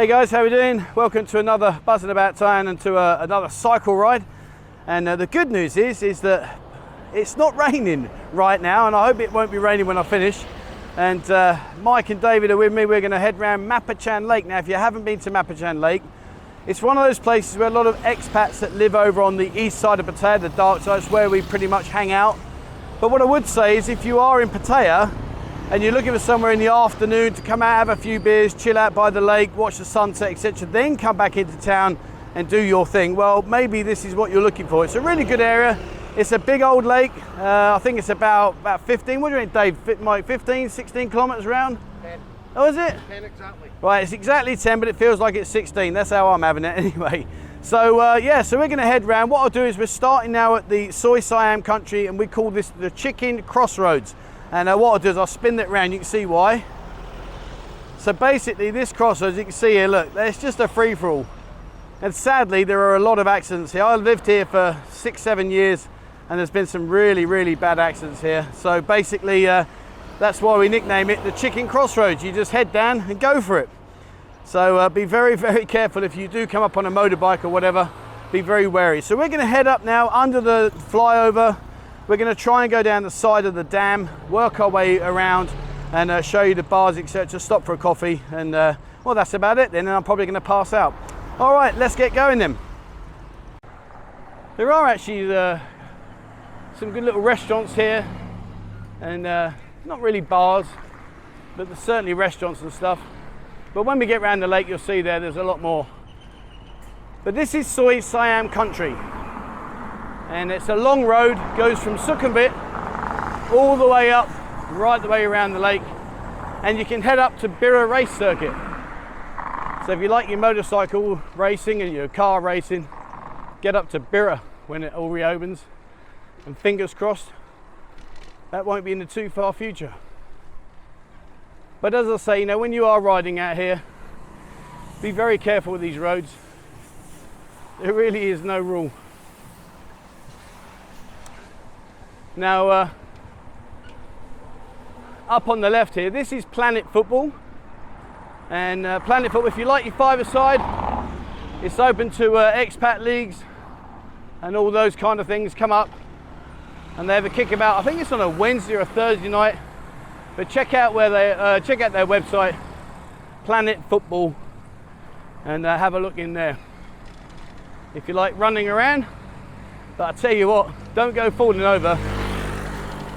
Hey guys, how we doing? Welcome to another Buzzin about town and to another cycle ride. And the good news is that it's not raining right now, and I hope it won't be raining when I finish. And Mike and David are with me. We're going to head round Mabprachan Lake. Now, if you haven't been to Mabprachan Lake, it's one of those places where a lot of expats that live over on the east side of Pattaya, the dark side, is where we pretty much hang out. But what I would say is if you are in Pattaya and you're looking for somewhere in the afternoon to come out, have a few beers, chill out by the lake, watch the sunset, etc., then come back into town and do your thing, well, maybe this is what you're looking for. It's a really good area. It's a big old lake. I think it's about 15, what do you think, Dave? Mike, 15, 16 kilometres around? 10. Oh, is it? 10 exactly. Right, it's exactly 10, but it feels like it's 16. That's how I'm having it anyway. So yeah, so we're going to head round. What I'll do is we're starting now at the Soy Siam country, and we call this the Chicken Crossroads. And what I'll do is I'll spin that round. You can see why. So basically, this crossroads, you can see here, look, it's just a free-for-all. And sadly, there are a lot of accidents here. I've lived here for 6-7 years, and there's been some really, really bad accidents here. So basically, that's why we nickname it the Chicken Crossroads. You just head down and go for it. So be very, very careful if you do come up on a motorbike or whatever. Be very wary. So we're going to head up now under the flyover. We're going to try and go down the side of the dam, work our way around and show you the bars, etc. Stop for a coffee, and well, that's about it then, and I'm probably going to pass out. All right, let's get going then. There are actually some good little restaurants here, and not really bars, but there's certainly restaurants and stuff. But when we get around the lake, you'll see there's a lot more. But this is Soy Siam country. And it's a long road, goes from Sukhumvit all the way up, right the way around the lake. And you can head up to Bira race circuit. So if you like your motorcycle racing and your car racing, get up to Bira when it all reopens. And fingers crossed, that won't be in the too far future. But as I say, you know, when you are riding out here, be very careful with these roads. There really is no rule. Now, up on the left here, this is Planet Football. And Planet Football, if you like your five-a-side, it's open to expat leagues and all those kind of things come up. And they have a kickabout. I think it's on a Wednesday or a Thursday night. But check out where they check out their website, Planet Football, and have a look in there. If you like running around, but I tell you what, don't go falling over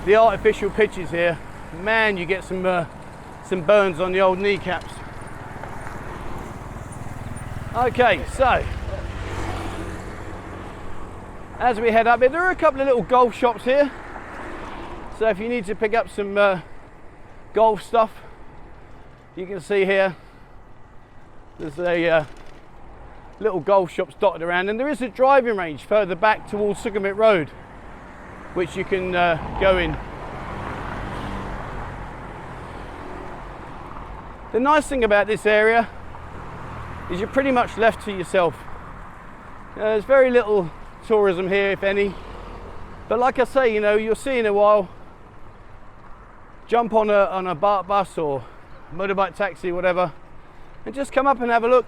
the artificial pitches here. Man, you get some burns on the old kneecaps. Okay, so as we head up here, there are a couple of little golf shops here. So if you need to pick up some golf stuff, you can see here there's a little golf shops dotted around, and there is a driving range further back towards Sukhumvit Road which you can go in. The nice thing about this area is you're pretty much left to yourself. There's very little tourism here, if any, but like I say, you know, you'll see in a while, jump on a bus or motorbike taxi, whatever, and just come up and have a look.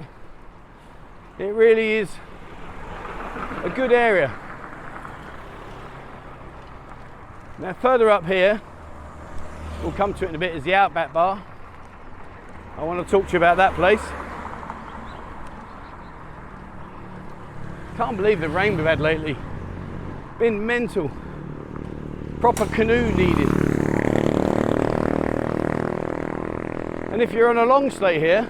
It really is a good area. Now further up here, we'll come to it in a bit, is the Outback Bar. I want to talk to you about that place. Can't believe the rain we've had lately. Been mental. Proper canoe needed. And if you're on a long stay here,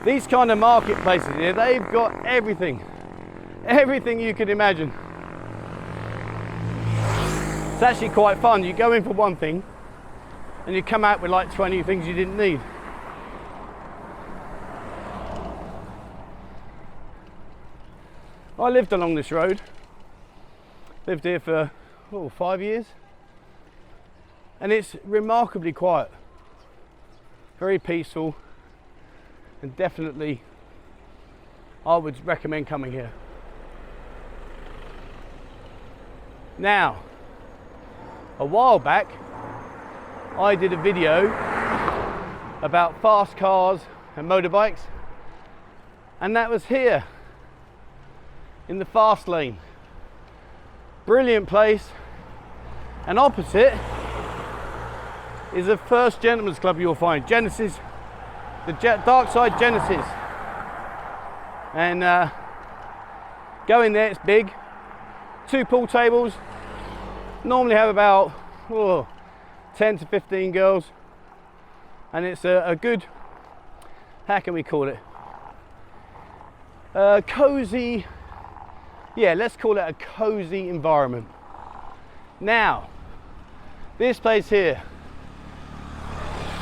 these kind of marketplaces here, they've got everything. Everything you could imagine. It's actually quite fun. You go in for one thing and you come out with like 20 things you didn't need. I lived along this road. Lived here for 5 years. And it's remarkably quiet. Very peaceful, and definitely I would recommend coming here. Now, a while back I did a video about fast cars and motorbikes, And that was here in the fast lane. Brilliant place. And opposite is the first gentleman's club you'll find, Genesis, the Dark Side Genesis. And go in there, it's big. 2 pool tables. Normally have about 10 to 15 girls. And it's a good, how can we call it? Cozy, yeah, let's call it a cozy environment. Now, this place here,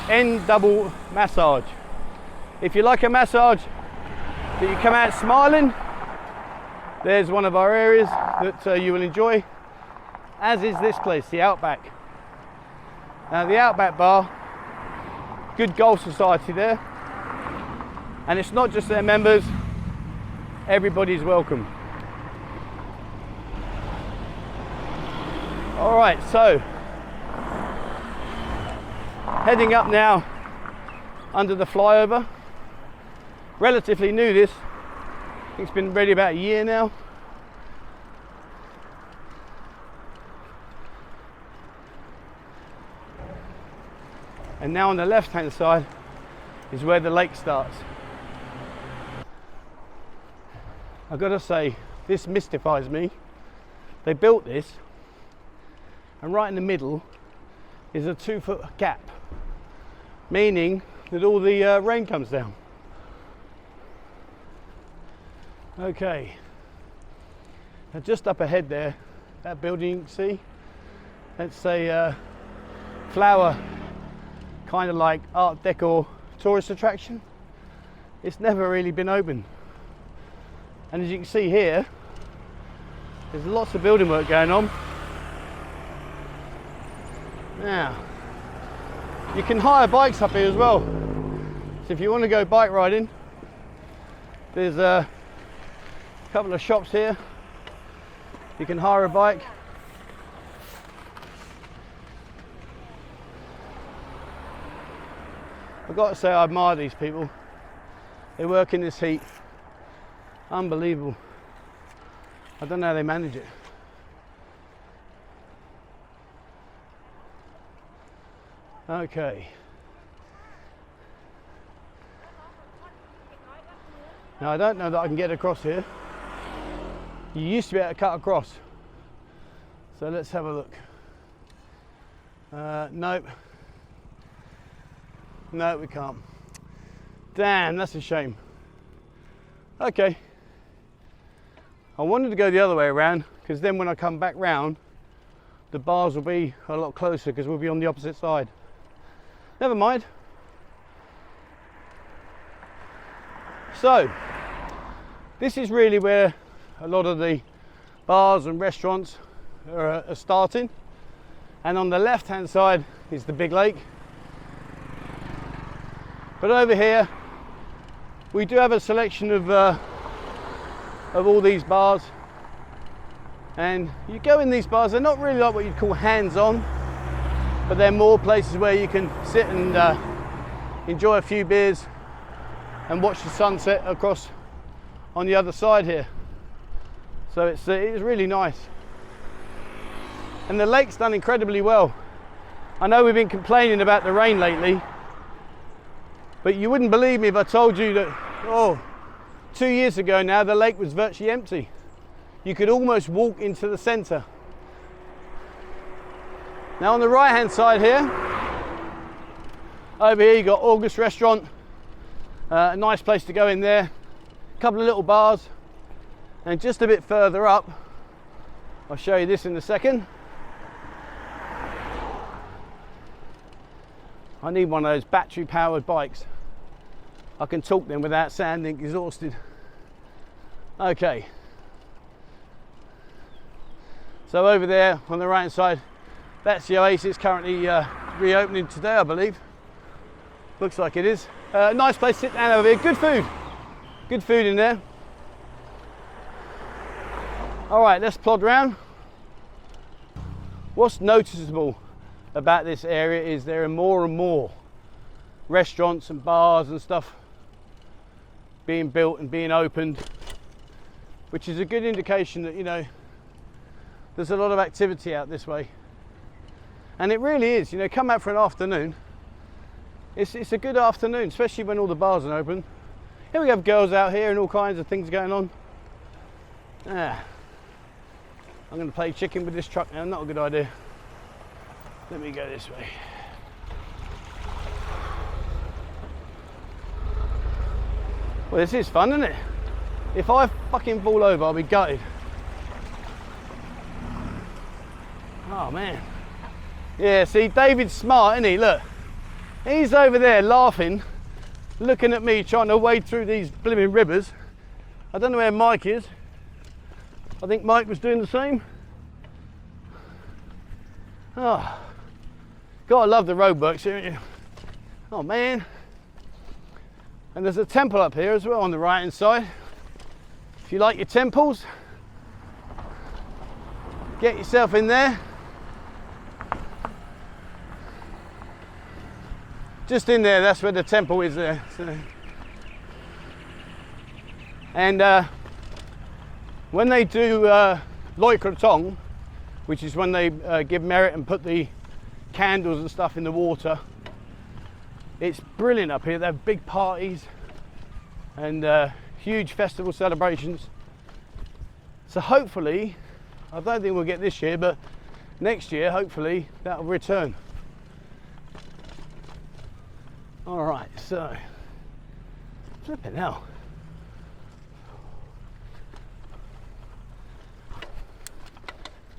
End Double Massage. If you like a massage that you come out smiling, there's one of our areas that you will enjoy, as is this place, the Outback. Now the Outback Bar, good golf society there, and it's not just their members, everybody's welcome. All right, so heading up now under the flyover. Relatively new this. I think it's been ready about a year now. And now on the left hand side is where the lake starts. I've got to say, this mystifies me. They built this, and right in the middle is a 2-foot gap, meaning that all the rain comes down. Okay, now just up ahead there, that building you can see, that's a flower, kind of like Art Deco tourist attraction. It's never really been open. And as you can see here, there's lots of building work going on. Now, you can hire bikes up here as well. So if you want to go bike riding, there's a couple of shops here. You can hire a bike. I've got to say, I admire these people. They work in this heat. Unbelievable. I don't know how they manage it. Okay. Now I don't know that I can get across here. You used to be able to cut across. So let's have a look. Nope. No, we can't. Damn, that's a shame. Okay. I wanted to go the other way around, because then when I come back round, the bars will be a lot closer, because we'll be on the opposite side. Never mind. So, this is really where a lot of the bars and restaurants are starting. And on the left hand side is the big lake. But over here, we do have a selection of all these bars. And you go in these bars, they're not really like what you'd call hands-on, but they're more places where you can sit and enjoy a few beers and watch the sunset across on the other side here. So it's really nice. And the lake's done incredibly well. I know we've been complaining about the rain lately, but you wouldn't believe me if I told you that, 2 years ago now, the lake was virtually empty. You could almost walk into the centre. Now on the right hand side here, over here you got August Restaurant, a nice place to go in there, a couple of little bars, and just a bit further up, I'll show you this in a second. I need one of those battery powered bikes. I can talk then without sounding exhausted. Okay. So over there on the right hand side, that's the Oasis, currently reopening today, I believe. Looks like it is. Nice place to sit down over here. Good food in there. All right, let's plod round. What's noticeable about this area is there are more and more restaurants and bars and stuff being built and being opened, which is a good indication that, you know, there's a lot of activity out this way. And it really is, you know, come out for an afternoon, it's a good afternoon, especially when all the bars are open. Here we have girls out here and all kinds of things going on. I'm going to play chicken with this truck now, not a good idea. Let me go this way. Well, this is fun, isn't it? If I fucking fall over, I'll be gutted. Oh man. Yeah, see, David's smart, isn't he? Look, he's over there laughing, looking at me trying to wade through these blooming rivers. I don't know where Mike is. I think Mike was doing the same. Oh, gotta love the roadworks here, don't you? Oh man. And there's a temple up here as well on the right hand side. If you like your temples, get yourself in there. Just in there, that's where the temple is there. So. And when they do Loi Krathong, which is when they give merit and put the candles and stuff in the water, it's brilliant up here. They have big parties and huge festival celebrations. So hopefully, I don't think we'll get this year, but next year, hopefully, that'll return. All right, so, flipping hell.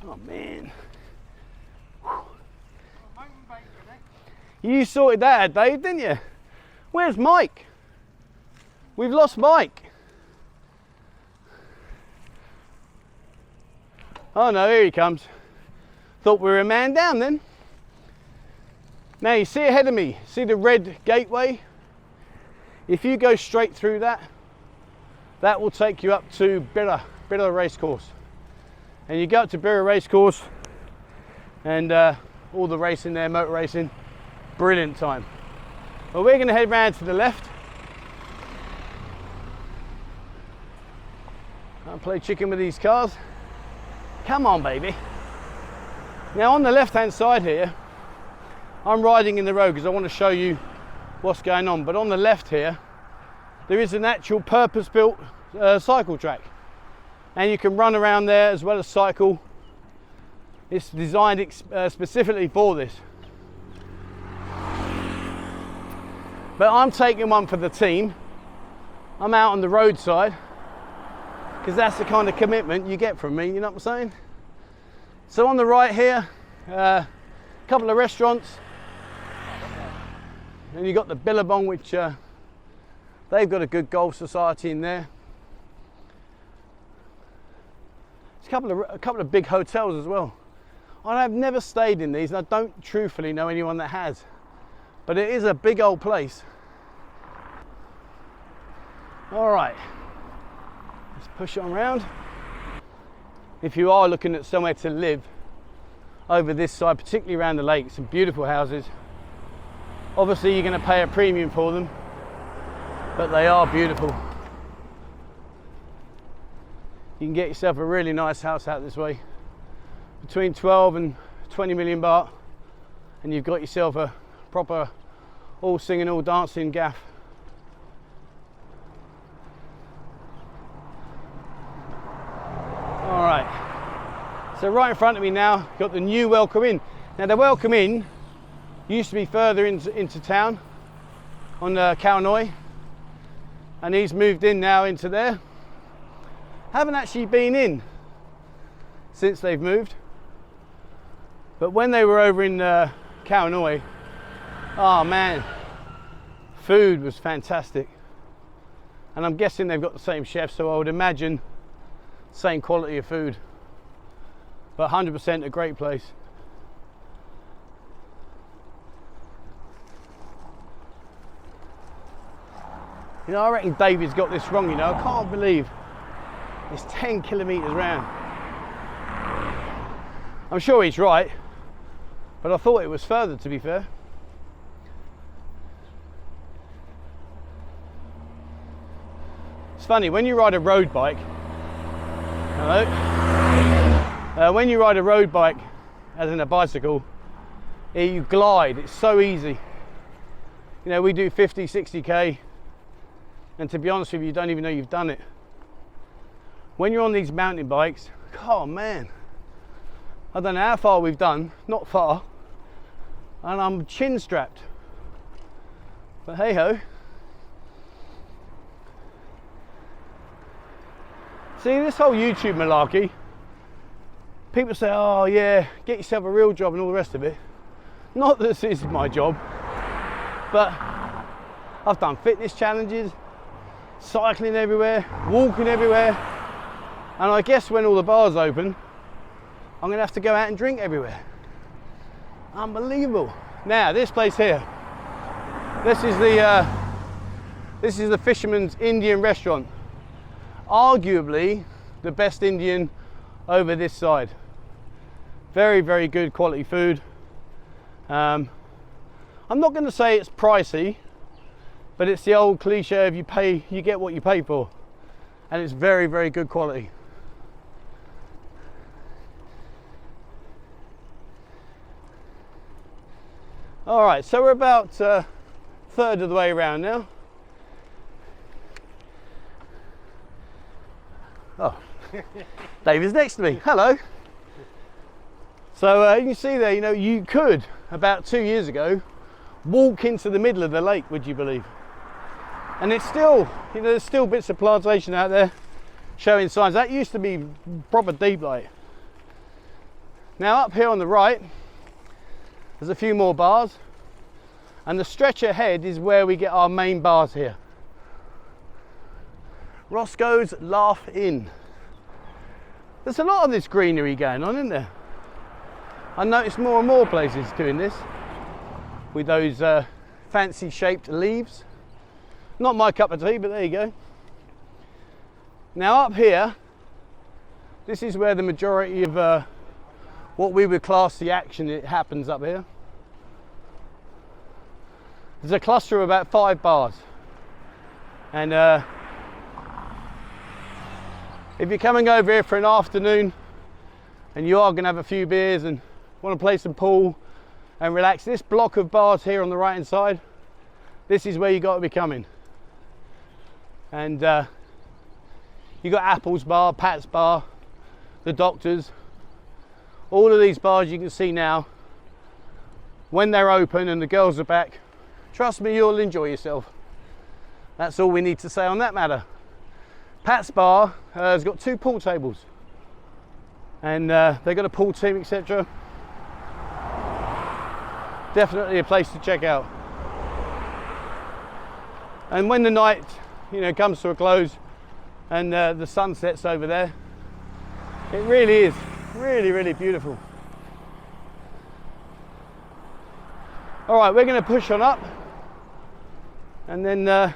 Oh man. You sorted that out, Dave, didn't you? Where's Mike? We've lost Mike. Oh no, here he comes. Thought we were a man down then. Now you see ahead of me, see the red gateway? If you go straight through that, that will take you up to Birra Racecourse. And you go up to Birra Racecourse and all the racing there, motor racing. Brilliant time. Well, we're going to head round to the left. I'll play chicken with these cars. Come on, baby. Now on the left hand side here, I'm riding in the road because I want to show you what's going on. But on the left here, there is an actual purpose-built cycle track. And you can run around there as well as cycle. It's designed specifically for this. But I'm taking one for the team. I'm out on the roadside because that's the kind of commitment you get from me, you know what I'm saying? So on the right here, a couple of restaurants. And you've got the Billabong, which they've got a good golf society in there. There's a couple of big hotels as well. I've never stayed in these, and I don't truthfully know anyone that has. But it is a big old place. All right, let's push on round. If you are looking at somewhere to live over this side, particularly around the lake, some beautiful houses. Obviously you're going to pay a premium for them, but they are beautiful. You can get yourself a really nice house out this way, between 12 and 20 million baht, and you've got yourself a proper all singing, all dancing gaff. All right, so right in front of me now, got the new Welcome Inn. Now the Welcome Inn used to be further into town on Khao Noi, and he's moved in now into there. Haven't actually been in since they've moved, but when they were over in Khao Noi, oh man, food was fantastic. And I'm guessing they've got the same chef, so I would imagine same quality of food, but 100% a great place. You know, I reckon David's got this wrong, you know. I can't believe it's 10 kilometres round. I'm sure he's right, but I thought it was further, to be fair. It's funny, when you ride a road bike, when you ride a road bike, as in a bicycle, you glide, it's so easy. You know, we do 50, 60k, and to be honest with you, you don't even know you've done it. When you're on these mountain bikes, oh man, I don't know how far we've done, not far, and I'm chin strapped. But hey ho. See, this whole YouTube malarkey, people say, oh yeah, get yourself a real job and all the rest of it. Not that this is my job, but I've done fitness challenges, cycling everywhere, walking everywhere, and I guess when all the bars open, I'm gonna have to go out and drink everywhere. Unbelievable. Now, this place here, this is the Fisherman's Indian restaurant. Arguably the best Indian over this side. Very, very good quality food. I'm not going to say it's pricey, but it's the old cliche of you get what you pay for, and it's very, very good quality. All right, so we're about a third of the way around now. Oh, Dave is next to me. Hello. So you can see there, you know, you could, about 2 years ago, walk into the middle of the lake, would you believe? And it's still, you know, there's still bits of plantation out there showing signs. That used to be proper deep light. Now up here on the right, there's a few more bars, and the stretch ahead is where we get our main bars here. Roscoe's Laugh Inn. There's a lot of this greenery going on, isn't there? I noticed more and more places doing this with those fancy shaped leaves. Not my cup of tea, but there you go. Now up here, this is where the majority of what we would class the action, it happens up here. There's a cluster of about 5 bars, and if you're coming over here for an afternoon and you are going to have a few beers and want to play some pool and relax, this block of bars here on the right hand side, this is where you got to be coming. And you got Apple's bar, Pat's bar, the Doctor's, all of these bars you can see now, when they're open and the girls are back, trust me, you'll enjoy yourself. That's all we need to say on that matter. Pat's bar has got 2 pool tables, and they've got a pool team, etc. Definitely a place to check out. And when the night, you know, comes to a close and the sun sets over there, it really is really, really beautiful. All right, we're going to push on up, and then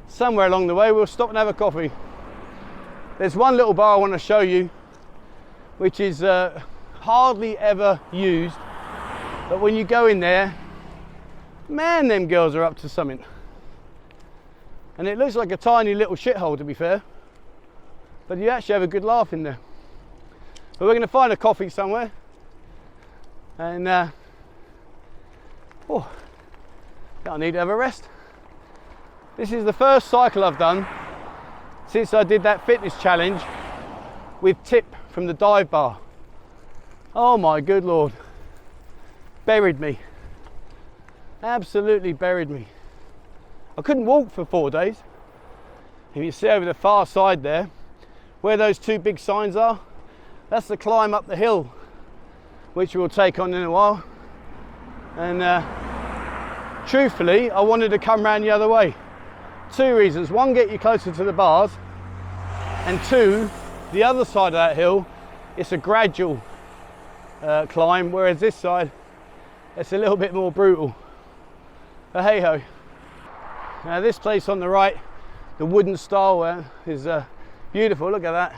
somewhere along the way we'll stop and have a coffee. There's one little bar I want to show you, which is hardly ever used, but when you go in there, man, them girls are up to something. And it looks like a tiny little shithole, to be fair, but you actually have a good laugh in there. But we're going to find a coffee somewhere, and I need to have a rest. This is the first cycle I've done since I did that fitness challenge with Tip from the dive bar. Oh my good Lord. Buried me. Absolutely buried me. I couldn't walk for 4 days. If you see over the far side there, where those 2 big signs are, that's the climb up the hill, which we'll take on in a while. And truthfully, I wanted to come round the other way. 2 reasons. 1, get you closer to the bars, and 2, the other side of that hill, it's a gradual climb, whereas this side, it's a little bit more brutal. But hey ho. Now this place on the right, the wooden style is beautiful, look at that.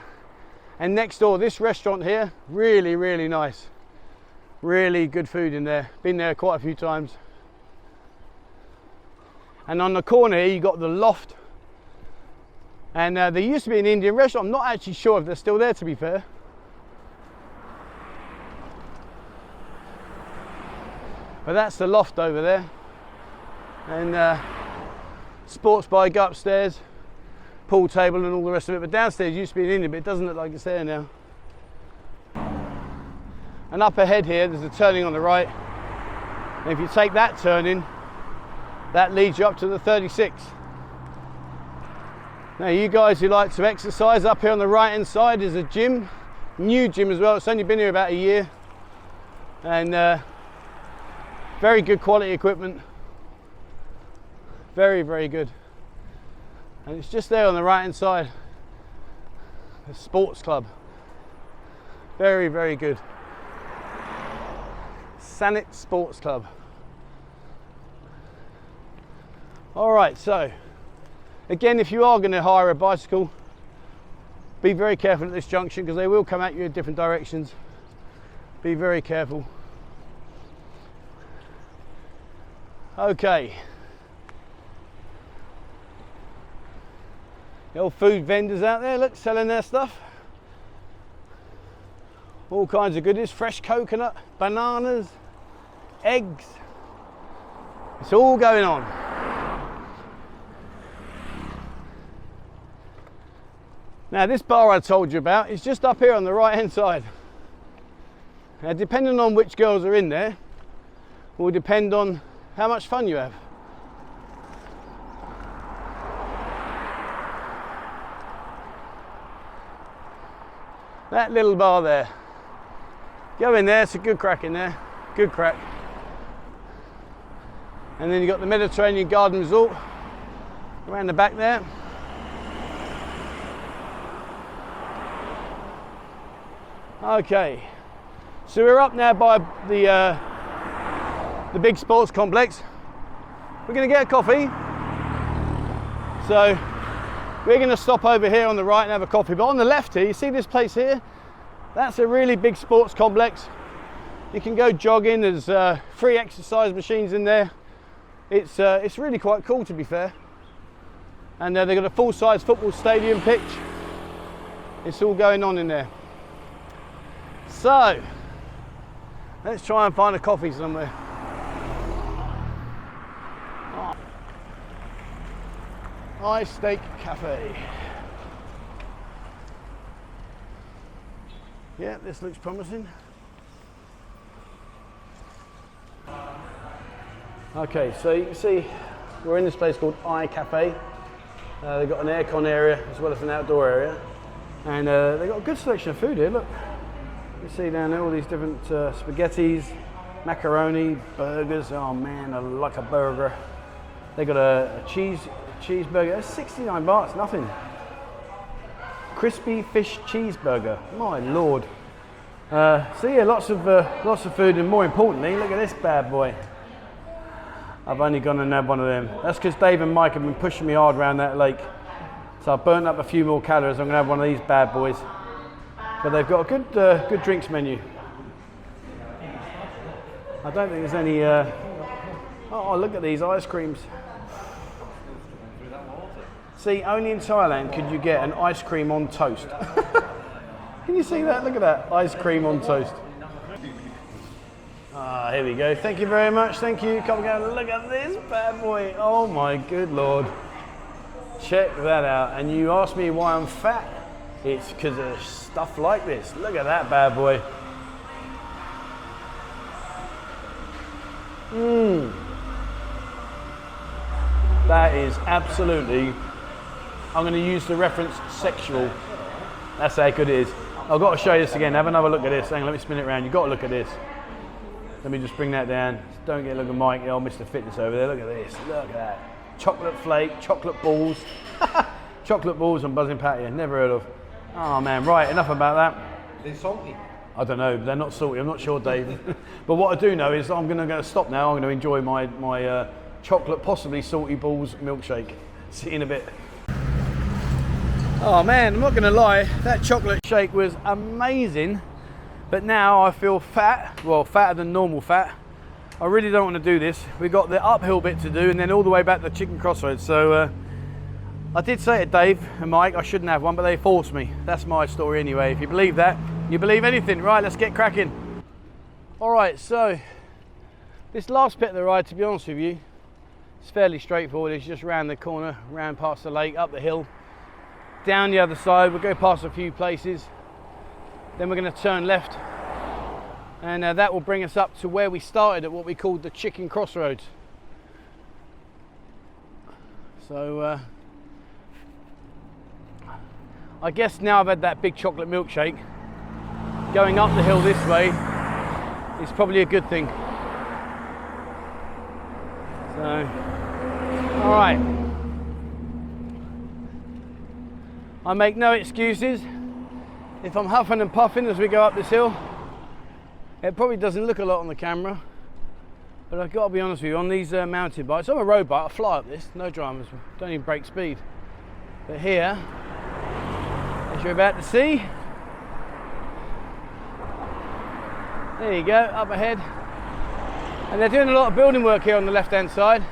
And next door, this restaurant here, really, really nice. Really good food in there. Been there quite a few times. And on the corner here, you got the loft. And there used to be an Indian restaurant. I'm not actually sure if they're still there, to be fair. But that's the loft over there. And sports bar, go upstairs, pool table and all the rest of it. But downstairs used to be an Indian, but it doesn't look like it's there now. And up ahead here, there's a turning on the right. And if you take that turning, that leads you up to the 36. Now you guys who like to exercise, up here on the right hand side is a gym, new gym as well. It's only been here about a year, and very good quality equipment, very good. And it's just there on the right hand side, the sports club, very good. Sanit Sports Club. All right, so again, if you are going to hire a bicycle, be very careful at this junction because they will come at you in different directions. Be very careful. Okay. The old food vendors out there, look, selling their stuff. All kinds of goodies, fresh coconut, bananas, eggs. It's all going on. Now this bar I told you about is just up here on the right hand side. Now depending on which girls are in there will depend on how much fun you have. That little bar there. Go in there, it's a good crack in there. Good crack. And then you've got the Mediterranean Garden Resort around the back there. Okay, so we're up now by the big sports complex. We're going to get a coffee. So we're going to stop over here on the right and have a coffee. But on the left here, you see this place here? That's a really big sports complex. You can go jogging. There's free exercise machines in there. It's really quite cool, to be fair. And they've got a full-size football stadium pitch. It's all going on in there. So, let's try and find a coffee somewhere. Ice Steak Cafe. Yeah, this looks promising. Okay, so you can see we're in this place called iCafe. They've got an aircon area as well as an outdoor area. And they've got a good selection of food here, look. You see down there all these different spaghettis, macaroni, burgers. Oh man, I like a burger. They got a cheeseburger. It's 69 baht, nothing. Crispy fish cheeseburger. My lord. So yeah, lots of food, and more importantly, look at this bad boy. I've only gone and had one of them. That's because Dave and Mike have been pushing me hard around that lake. So I've burnt up a few more calories. I'm gonna have one of these bad boys. But they've got a good drinks menu. I don't think there's any. Oh, look at these ice creams. See, only in Thailand could you get an ice cream on toast. Can you see that? Look at that, ice cream on toast. Ah, here we go. Thank you very much. Thank you. Come and go. Look at this bad boy. Oh my good lord. Check that out. And you ask me why I'm fat? It's because of stuff like this. Look at that bad boy. That is absolutely, I'm going to use the reference sexual. That's how good it is. I've got to show you this again. Have another look at this. Hang on, let me spin it around. You've got to look at this. Let me just bring that down. Don't get a look at Mike, old Mr. Fitness over there. Look at this. Look at that. Chocolate flake, chocolate balls. Chocolate balls and Buzzin Pattaya. Never heard of. Oh man, right, enough about that. They're salty. I don't know, they're not salty, I'm not sure, Dave. But what I do know is I'm going to stop now. I'm going to enjoy my chocolate, possibly salty balls milkshake. See you in a bit. Oh man, I'm not going to lie, that chocolate shake was amazing. But now I feel fat, well, fatter than normal fat. I really don't want to do this. We've got the uphill bit to do and then all the way back to Chicken Crossroads. So I did say to Dave and Mike I shouldn't have one, but they forced me. That's my story anyway. If you believe that, you believe anything. Right, let's get cracking. All right, so this last bit of the ride, to be honest with you, it's fairly straightforward. It's just round the corner, round past the lake, up the hill, down the other side. We'll go past a few places. Then we're going to turn left, and that will bring us up to where we started at what we called the Chicken Crossroads. So I guess now I've had that big chocolate milkshake, going up the hill this way is probably a good thing. So, all right. I make no excuses. If I'm huffing and puffing as we go up this hill, it probably doesn't look a lot on the camera, but I've got to be honest with you, on these mountain bikes, I'm a road bike, I fly up this, no dramas, don't even break speed. But here, as you're about to see, there you go, up ahead. And they're doing a lot of building work here on the left hand side,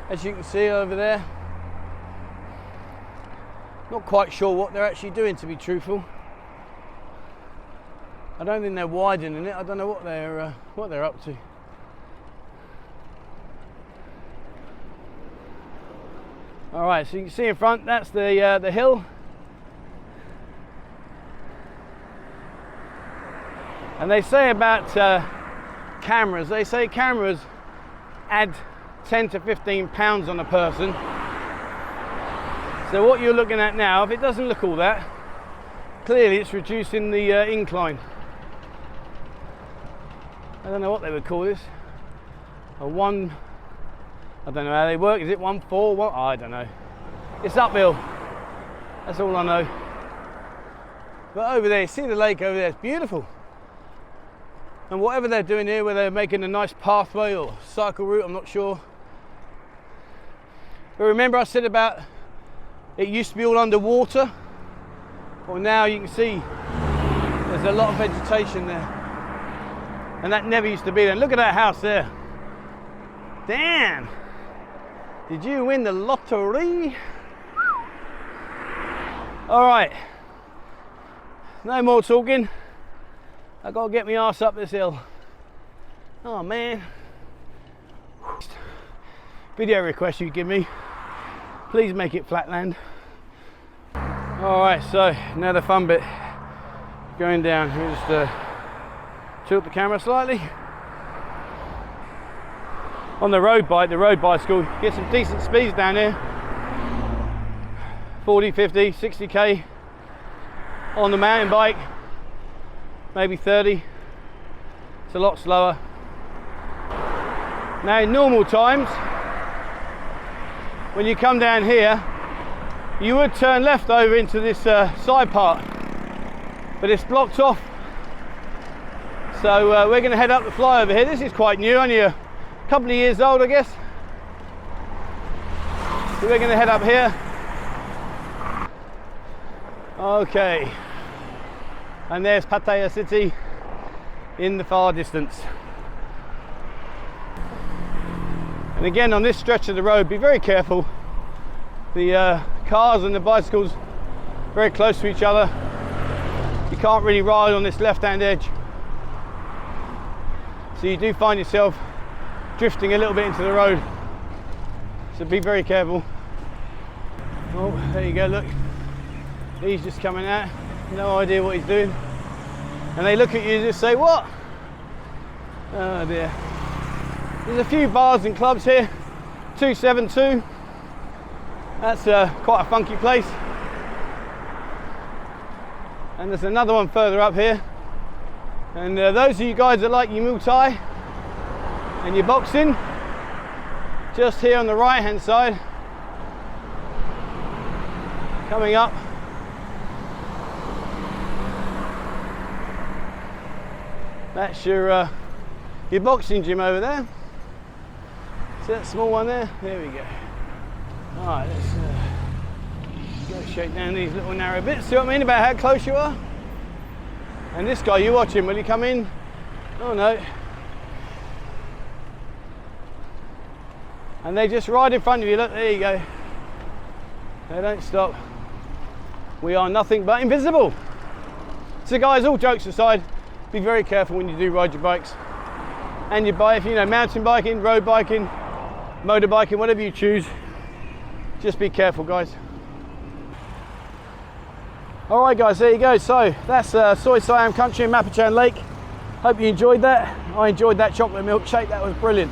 as you can see over there. Not quite sure what they're actually doing, to be truthful. I don't think they're widening it. I don't know what they're up to. All right, so you can see in front, that's the hill. And they say about cameras, they say cameras add 10 to 15 pounds on a person. So what you're looking at now, if it doesn't look all that, clearly it's reducing the incline. I don't know what they would call this. A one, I don't know how they work. Is it 1.4? What? I don't know. It's uphill. That's all I know. But over there, see the lake over there, it's beautiful. And whatever they're doing here, where they're making a nice pathway or cycle route, I'm not sure. But remember I said about it used to be all underwater? Well, now you can see there's a lot of vegetation there. And that never used to be there. Look at that house there. Damn! Did you win the lottery? All right. No more talking. I gotta get my ass up this hill. Oh man. Video request you give me. Please make it flatland. All right, so now the fun bit. Going down. Let me just tilt the camera slightly. On the road bike, the road bicycle, get some decent speeds down here. 40, 50, 60k. On the mountain bike, maybe 30. It's a lot slower. Now in normal times, when you come down here, you would turn left over into this side part, but it's blocked off. So we're going to head up the flyover here. This is quite new, only a couple of years old, I guess. So we're going to head up here. Okay. And there's Pattaya City in the far distance. And again, on this stretch of the road, be very careful. The cars and the bicycles very close to each other. You can't really ride on this left-hand edge. So you do find yourself drifting a little bit into the road. So be very careful. Oh, there you go, look. He's just coming out. No idea what he's doing. And they look at you and just say, what? Oh dear. There's a few bars and clubs here. 272. That's quite a funky place. And there's another one further up here. And those of you guys that like your Muay Thai and your boxing, just here on the right hand side, coming up. That's your boxing gym over there. See that small one there? There we go. All right, let's go shake down these little narrow bits. See what I mean about how close you are? And this guy, you watch him, will he come in? Oh no. And they just right in front of you, look, there you go. They don't stop. We are nothing but invisible. So guys, all jokes aside, be very careful when you do ride your bikes. And your bike, you know, mountain biking, road biking, motorbiking, whatever you choose, just be careful, guys. All right, guys, there you go. So that's Soy Siam country in Mabprachan Lake. Hope you enjoyed that. I enjoyed that chocolate milkshake. That was brilliant.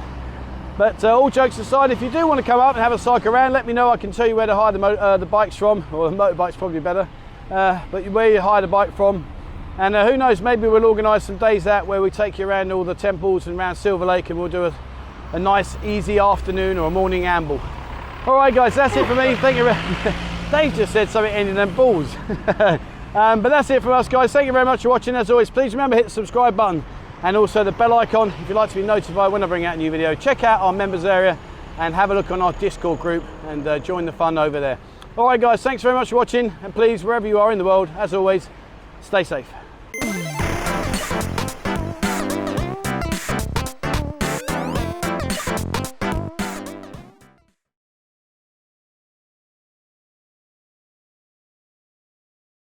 But all jokes aside, if you do want to come up and have a cycle around, let me know. I can tell you where to hire the bikes from, or the motorbike's probably better. But where you hire the bike from. And who knows, maybe we'll organise some days out where we take you around all the temples and around Silver Lake, and we'll do a nice, easy afternoon or a morning amble. All right, guys, that's it for me. Thank you. Dave just said something ending in balls. But that's it from us, guys. Thank you very much for watching. As always, please remember, hit the subscribe button and also the bell icon if you'd like to be notified when I bring out a new video. Check out our members area and have a look on our Discord group and join the fun over there. All right, guys, thanks very much for watching, and please, wherever you are in the world, as always, stay safe.